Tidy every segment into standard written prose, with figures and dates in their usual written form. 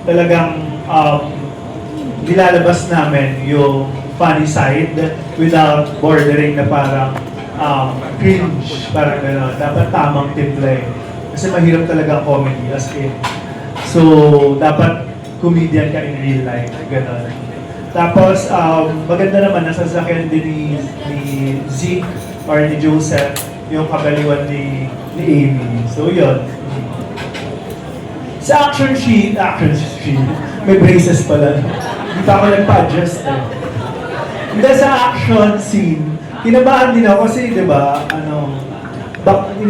talagang nilalabas namin yung funny side without bordering na parang cringe, parang gano'n. Dapat tamang timpla eh. Kasi mahirap talaga ang comedy as in. So, dapat comedian ka in real life, gano'n. Tapos, maganda naman, nasasakyan din ni Zeke or ni Joseph yung kabaliwan ni Amy. So, yun. Sa action sheet, may braces pala. Hindi pa ako nagpa-adjust eh. Hindi, sa action scene, kinabahan din ako kasi, di ba,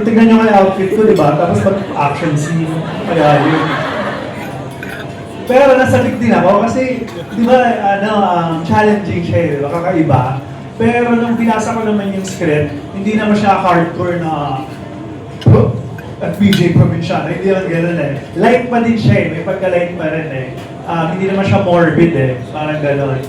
tignan nyo nga yung outfit ko, di ba? Tapos mag-action scene, kaya yun. Pero nasabik din ako kasi, di ba, challenging siya, di ba, kakaiba. Pero nung binasa ko naman yung script, hindi naman siya hardcore na at PJ Provinciano, hindi naman gano'n eh. Light pa din siya eh, may pagka-light pa rin eh. Hindi naman siya morbid eh, parang gano'n.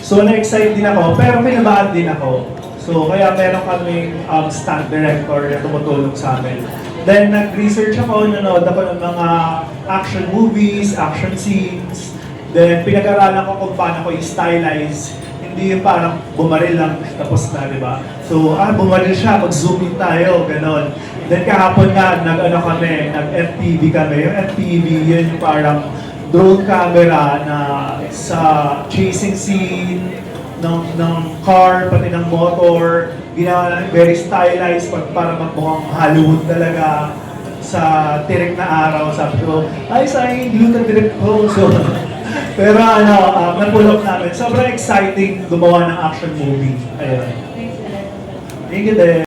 So na-excite din ako, pero kinabahan din ako. So kaya meron kaming stunt director na tumutulong sa amin. Then nag-research ako, nanood ako ng mga action movies, action scenes. Then pinag-aralan ko kung paano ko i-stylize. Hindi yung parang bumaril lang tapos na, di ba? So, bumaril siya, mag-zoom in tayo, gano'n. Then kahapon nga, nag-FPV kami. Yung FPV, yun yung parang drone camera na sa chasing scene ng car, pati ng motor. Ginawa namin very stylized para magmukhang Hollywood talaga sa tirik na araw. Sabi ko, ay, sayang yung gluten direct ko. So, pero na-pull up namin. Sobrang exciting gumawa ng action movie. Ayun. Thank you din.